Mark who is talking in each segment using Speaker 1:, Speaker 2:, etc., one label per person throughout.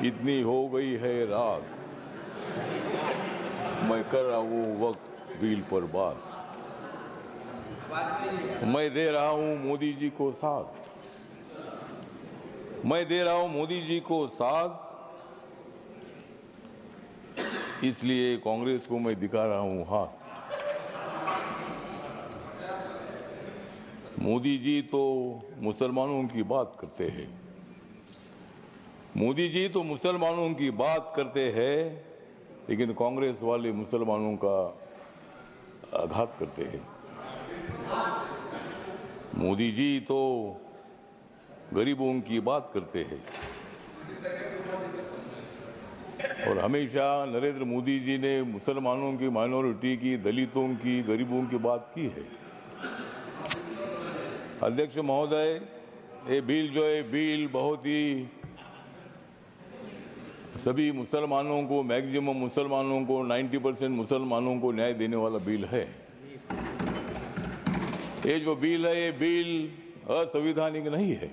Speaker 1: इतनी हो गई है रात, मैं कर रहा हूँ वक्त बिल पर बात। मैं दे रहा हूँ मोदी जी को साथ, मैं दे रहा हूँ मोदी जी को साथ, इसलिए कांग्रेस को मैं दिखा रहा हूँ हाथ। मोदी जी तो मुसलमानों की बात करते हैं, मोदी जी तो मुसलमानों की बात करते हैं, लेकिन कांग्रेस वाले मुसलमानों का आघात करते हैं। मोदी जी तो गरीबों की बात करते हैं और हमेशा नरेंद्र मोदी जी ने मुसलमानों की, माइनॉरिटी की, दलितों की, गरीबों की बात की है। अध्यक्ष महोदय, ये बिल जो है बिल बहुत ही सभी मुसलमानों को, मैक्सिमम मुसलमानों को, 90% मुसलमानों को न्याय देने वाला बिल है। ये जो बिल है, ये बिल असंवैधानिक नहीं है।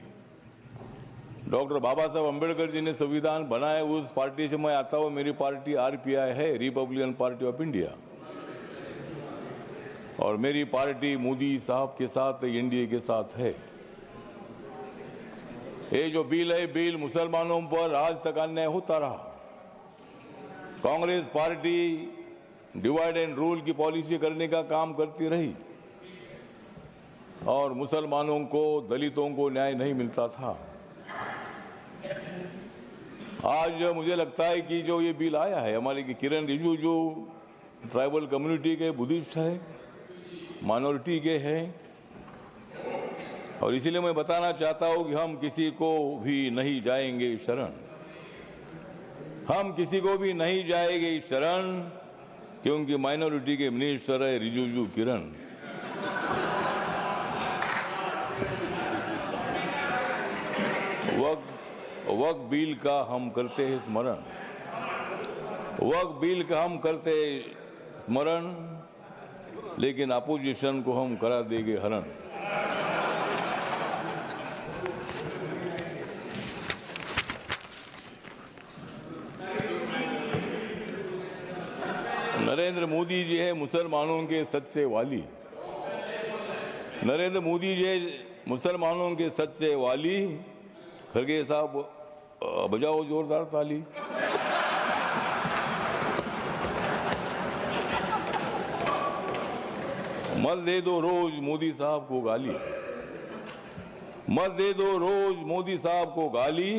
Speaker 1: डॉक्टर बाबा साहब अम्बेडकर जी ने संविधान बनाया, उस पार्टी से मैं आता हूँ। मेरी पार्टी आरपीआई है, रिपब्लिकन पार्टी ऑफ इंडिया, और मेरी पार्टी मोदी साहब के साथ, एनडीए के साथ है। ये जो बिल है, बिल मुसलमानों पर आज तक अन्याय होता रहा। Congress party divide and rule की पॉलिसी करने का काम करती रही और मुसलमानों को, दलितों को न्याय नहीं मिलता था। आज मुझे लगता है कि जो ये बिल आया है, हमारे किरण रिजिजू जो ट्राइबल कम्युनिटी के बुद्धिस्ट है, माइनॉरिटी के हैं, और इसीलिए मैं बताना चाहता हूं कि हम किसी को भी नहीं जाएंगे शरण, हम किसी को भी नहीं जाएंगे शरण, क्योंकि माइनॉरिटी के मिनिस्टर है रिजिजू किरण। वक्त बिल का हम करते हैं स्मरण, वक्त बिल का हम करते हैं स्मरण, लेकिन अपोजिशन को हम करा देंगे हरण। नरेंद्र मोदी जी है मुसलमानों के सच्चे वाली, नरेंद्र मोदी जी है मुसलमानों के सच्चे वाली। खरगे साहब बजाओ जोरदार ताली। मत दे दो रोज मोदी साहब को गाली, मत दे दो रोज मोदी साहब को गाली,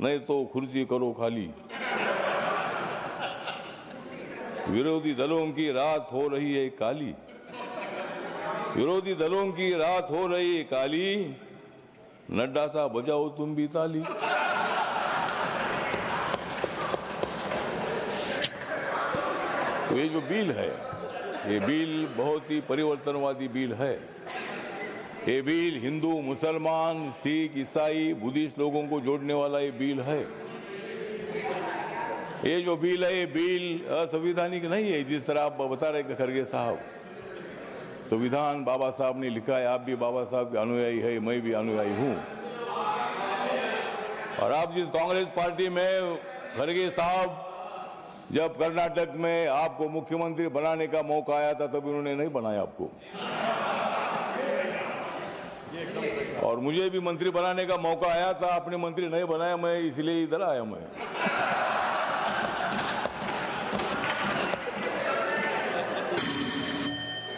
Speaker 1: नहीं तो कुर्सी करो खाली। विरोधी दलों की रात हो रही है काली, विरोधी दलों की रात हो रही है काली, नड्डा साहब बजाओ तुम भी ताली। तो ये जो बिल है, ये बिल बहुत ही परिवर्तनवादी बिल है। ये बिल हिंदू, मुसलमान, सिख, ईसाई, बुद्धिस्ट लोगों को जोड़ने वाला ये बिल है। ये जो बिल है, ये बिल असंवैधानिक नहीं है, जिस तरह आप बता रहे खरगे साहब। संविधान बाबा साहब ने लिखा है, आप भी बाबा साहब के अनुयायी है, मैं भी अनुयायी हूं। और आप जिस कांग्रेस पार्टी में, खरगे साहब, जब कर्नाटक में आपको मुख्यमंत्री बनाने का मौका आया था, तब उन्होंने नहीं बनाया आपको, और मुझे भी मंत्री बनाने का मौका आया था, आपने मंत्री नहीं बनाया, मैं इसलिए इधर आया। मैं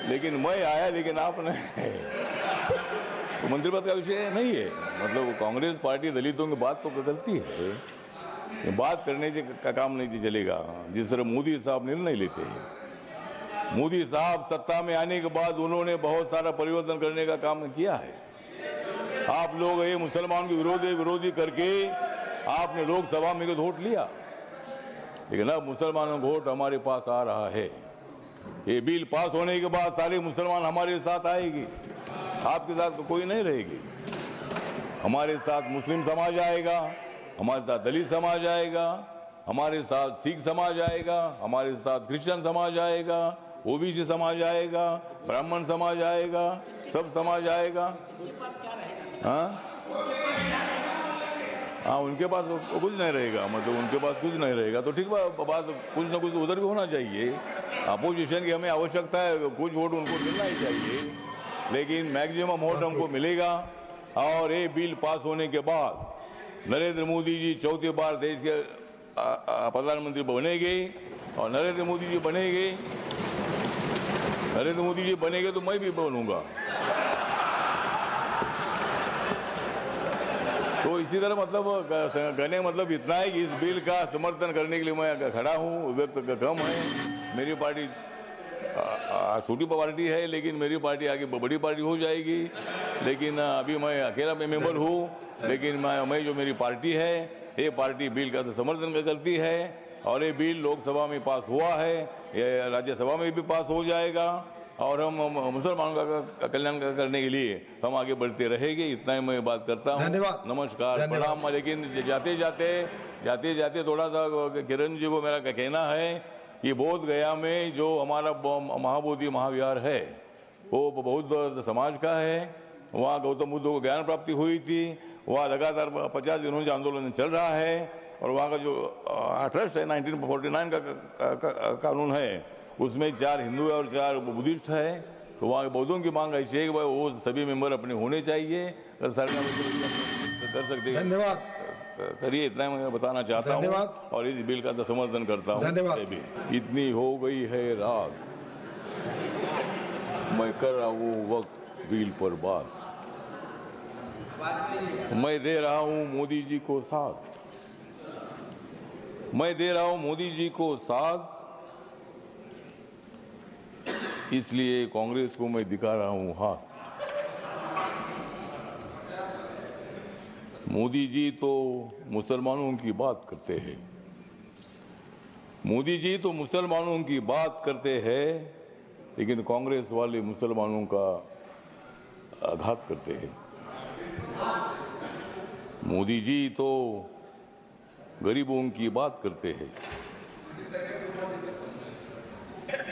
Speaker 1: लेकिन मैं आया, लेकिन आपने तो मंत्री पद का विषय नहीं है। मतलब कांग्रेस पार्टी दलितों की बात तो करती है, ये बात करने का काम नहीं चलेगा। जिस तरह मोदी साहब निर्णय लेते हैं, मोदी साहब सत्ता में आने के बाद उन्होंने बहुत सारा परिवर्तन करने का काम किया है। आप लोग ये मुसलमान के विरोधी करके आपने लोकसभा में वोट लिया, लेकिन अब मुसलमानों का वोट हमारे पास आ रहा है। ये बिल पास होने के बाद सारे मुसलमान हमारे साथ आएगी, आपके साथ तो कोई नहीं रहेगी। हमारे साथ मुस्लिम समाज आएगा, हमारे साथ दलित समाज आएगा, हमारे साथ सिख समाज आएगा, हमारे साथ क्रिश्चियन समाज आएगा, ओबीसी समाज आएगा, ब्राह्मण समाज आएगा, सब समाज आएगा। हाँ, हाँ, उनके पास कुछ नहीं रहेगा, मतलब उनके पास कुछ नहीं रहेगा तो ठीक बात, कुछ ना कुछ उधर भी होना चाहिए। अपोजिशन की हमें आवश्यकता है, कुछ वोट उनको मिलना ही चाहिए, लेकिन मैक्सिमम वोट हमको मिलेगा। और ये बिल पास होने के बाद नरेंद्र मोदी जी चौथी बार देश के प्रधानमंत्री बनेंगे, और नरेंद्र मोदी जी बनेंगे तो मैं भी बनूंगा। तो इसी तरह मतलब कहने का मतलब इतना है कि इस बिल का समर्थन करने के लिए मैं खड़ा हूँ। व्यक्त कम है, मेरी पार्टी छोटी पार्टी है, लेकिन मेरी पार्टी आगे बड़ी पार्टी हो जाएगी। लेकिन अभी मैं अकेला मेंबर हूँ, लेकिन मैं जो मेरी पार्टी है, ये पार्टी बिल का समर्थन करती है, और ये बिल लोकसभा में पास हुआ है, ये राज्यसभा में भी पास हो जाएगा, और हम मुसलमानों का कल्याण करने के लिए हम आगे बढ़ते रहेंगे। इतना ही मैं बात करता हूँ। नमस्कार, प्रणाम। लेकिन जाते जाते थोड़ा सा किरण जी को मेरा कहना है कि बोध गया में जो हमारा महाबोधि महाविहार है, वो बौद्ध समाज का है। वहाँ गौतम बुद्ध को ज्ञान प्राप्ति हुई थी। वहाँ लगातार 50 दिनों से आंदोलन चल रहा है, और वहाँ का जो ट्रस्ट है 1949 का कानून है, उसमें 4 हिंदू है और 4 बुद्धिस्ट है। तो वहाँ बौद्धों की मांग ऐसी है कि भाई वो सभी मेंबर अपने होने चाहिए, अगर सरकार कर सकते हैं।
Speaker 2: धन्यवाद।
Speaker 1: करिए, इतना मैं बताना चाहता हूँ, और इस बिल का समर्थन करता हूँ।
Speaker 2: धन्यवाद।
Speaker 1: इतनी हो गई है रात, मैं कर रहा हूँ वक्त बिल पर बात। मैं दे रहा हूँ मोदी जी को साथ, मैं दे रहा हूँ मोदी जी को साथ, इसलिए कांग्रेस को मैं दिखा रहा हूँ हाथ। मोदी जी तो मुसलमानों की बात करते हैं, मोदी जी तो मुसलमानों की बात करते हैं, लेकिन कांग्रेस वाले मुसलमानों का आघात करते हैं। मोदी जी तो गरीबों की बात करते हैं,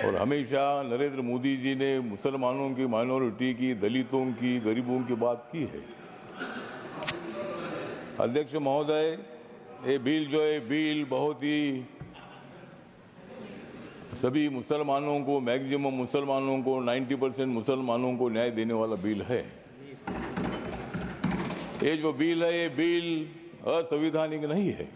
Speaker 1: और हमेशा नरेंद्र मोदी जी ने मुसलमानों की, माइनॉरिटी की, दलितों की, गरीबों की बात की है। अध्यक्ष महोदय, ये बिल जो है, बिल बहुत ही सभी मुसलमानों को, मैक्सिमम मुसलमानों को, 90% मुसलमानों को न्याय देने वाला बिल है। ये जो बिल है, ये बिल असंवैधानिक नहीं है।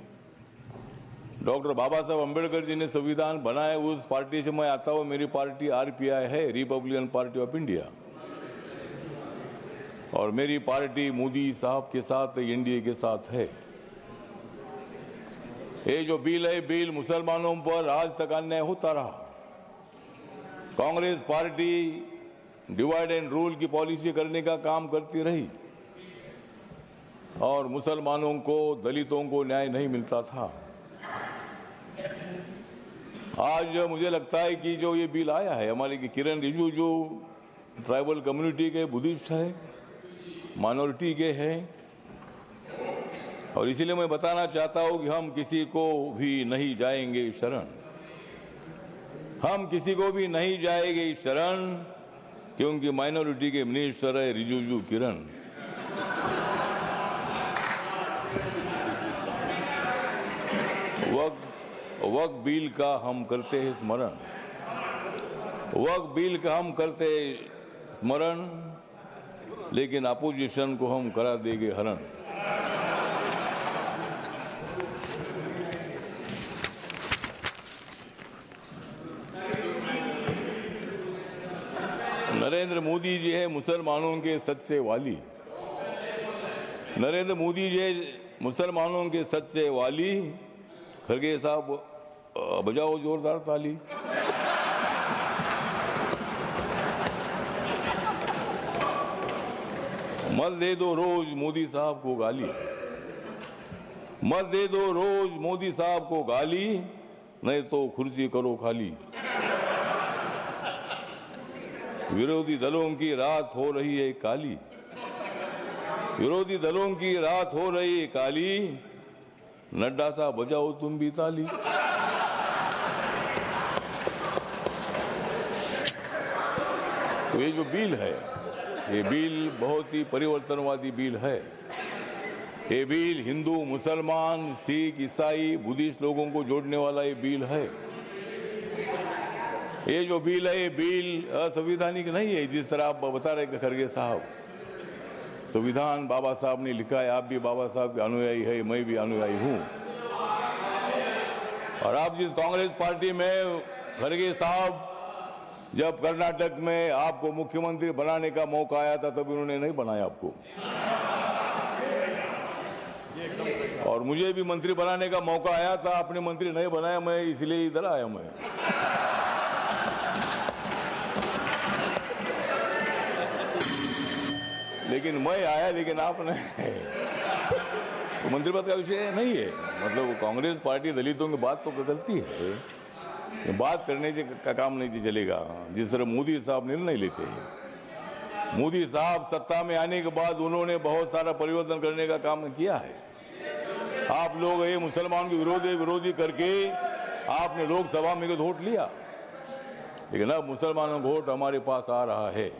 Speaker 1: डॉक्टर बाबा साहब अम्बेडकर जी ने संविधान बनाया, उस पार्टी से मैं आता हूँ। मेरी पार्टी RPI है, रिपब्लिकन पार्टी ऑफ इंडिया, और मेरी पार्टी मोदी साहब के साथ, NDA के साथ है। ये जो बिल है, बिल मुसलमानों पर आज तक अन्याय होता रहा। Congress party divide and rule की पॉलिसी करने का काम करती रही, और मुसलमानों को, दलितों को न्याय नहीं मिलता था। आज मुझे लगता है कि जो ये बिल आया है, हमारे किरण रिजिजू जो ट्राइबल कम्युनिटी के बुद्धिस्ट है, माइनॉरिटी के हैं, और इसीलिए मैं बताना चाहता हूं कि हम किसी को भी नहीं जाएंगे शरण, हम किसी को भी नहीं जाएंगे शरण, क्योंकि माइनॉरिटी के मिनिस्टर है रिजिजू किरण। वक्त बिल का हम करते हैं स्मरण, वक्त बिल का हम करते हैं स्मरण, लेकिन अपोजिशन को हम करा देंगे हरण। नरेंद्र मोदी जी है मुसलमानों के सच्चे वाली, नरेंद्र मोदी जी है मुसलमानों के सच्चे वाली। खड़गे साहब बजाओ जोरदार ताली। मत दे दो रोज मोदी साहब को गाली, मत दे दो रोज मोदी साहब को गाली, नहीं तो कुर्सी करो खाली। विरोधी दलों की रात हो रही है काली, विरोधी दलों की रात हो रही है काली, नड्डा साहब बजाओ तुम भी ताली। तो ये जो बिल है, ये बिल बहुत ही परिवर्तनवादी बिल है। ये बिल हिंदू, मुसलमान, सिख, ईसाई, बुद्धिस्ट लोगों को जोड़ने वाला ये बिल है। ये जो बिल है, ये बिल असंवैधानिक नहीं है, जिस तरह आप बता रहे खड़गे साहब। संविधान बाबा साहब ने लिखा है, आप भी बाबा साहब के अनुयायी है, मैं भी अनुयायी हूं। और आप जिस कांग्रेस पार्टी में खड़गे साहब, जब कर्नाटक में आपको मुख्यमंत्री बनाने का मौका आया था, तब उन्होंने नहीं बनाया आपको, और मुझे भी मंत्री बनाने का मौका आया था, आपने मंत्री नहीं बनाया, मैं इसलिए इधर आया। मैं लेकिन मैं आया, लेकिन आपने तो मंत्री पद का विषय नहीं है। मतलब कांग्रेस पार्टी दलितों की बात तो करती है, ये बात करने का काम नहीं चलेगा। जिस तरह मोदी साहब निर्णय लेते हैं, मोदी साहब सत्ता में आने के बाद उन्होंने बहुत सारा परिवर्तन करने का काम किया है। आप लोग ये मुसलमान के विरोधी करके आपने लोकसभा में वोट लिया, लेकिन अब मुसलमानों का वोट हमारे पास आ रहा है।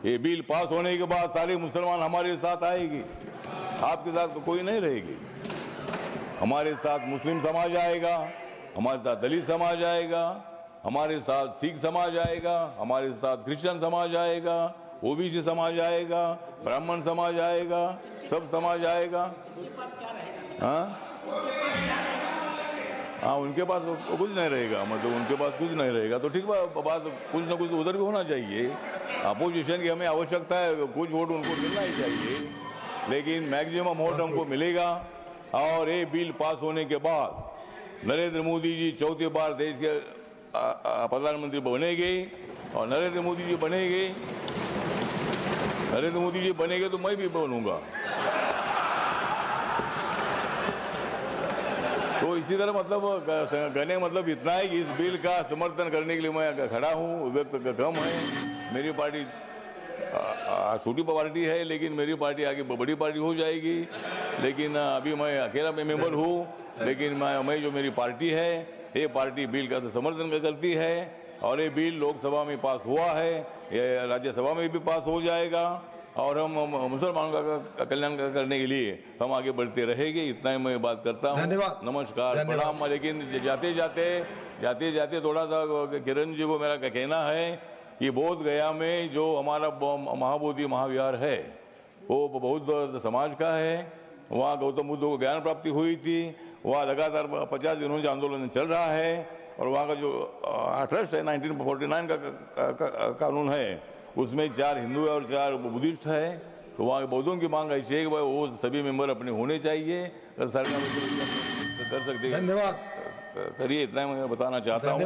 Speaker 1: ये बिल पास होने के बाद सारे मुसलमान हमारे साथ आएगी, आपके साथ तो कोई नहीं रहेगी। हमारे साथ मुस्लिम समाज आएगा, हमारे साथ दलित समाज आएगा, हमारे साथ सिख समाज आएगा, हमारे साथ क्रिश्चियन समाज आएगा, ओबीसी समाज आएगा, ब्राह्मण समाज आएगा, सब समाज आएगा। हाँ, उनके पास कुछ नहीं रहेगा, मतलब उनके पास कुछ नहीं रहेगा तो ठीक बात, कुछ ना कुछ उधर भी होना चाहिए। अपोजिशन की हमें आवश्यकता है, कुछ वोट उनको मिलना ही चाहिए, लेकिन मैक्सिमम वोट हमको मिलेगा। और ये बिल पास होने के बाद नरेंद्र मोदी जी चौथी बार देश के प्रधानमंत्री बनेंगे, और नरेंद्र मोदी जी बनेंगे तो मैं भी बनूंगा। तो इसी तरह मतलब कहने का मतलब इतना है कि इस बिल का समर्थन करने के लिए मैं खड़ा हूँ। व्यक्त कम है, मेरी पार्टी छोटी पार्टी है, लेकिन मेरी पार्टी आगे बड़ी पार्टी हो जाएगी। लेकिन अभी मैं अकेला मेंबर हूँ, लेकिन मैं जो मेरी पार्टी है, ये पार्टी बिल का समर्थन करती है। और ये बिल लोकसभा में पास हुआ है, ये राज्यसभा में भी पास हो जाएगा, और हम मुसलमानों का कल्याण करने के लिए हम आगे बढ़ते रहेंगे। इतना ही मैं बात करता हूँ। नमस्कार, प्रणाम। लेकिन जाते जाते थोड़ा सा किरण जी को मेरा कहना है कि बोध गया में जो हमारा महाबोधि महाविहार है, वो बौद्ध समाज का है। वहाँ गौतम बुद्ध को ज्ञान प्राप्ति हुई थी। वहाँ लगातार 50 दिनों से आंदोलन चल रहा है, और वहाँ का जो ट्रस्ट है 1949 का कानून है, उसमें 4 हिंदू और 4 बुद्धिस्ट है। तो वहाँ बौद्धों की मांग ऐसी है कि भाई वो सभी मेंबर अपने होने चाहिए, अगर सरकार कर सकते। धन्यवाद, करिए, इतना मैं बताना चाहता हूँ।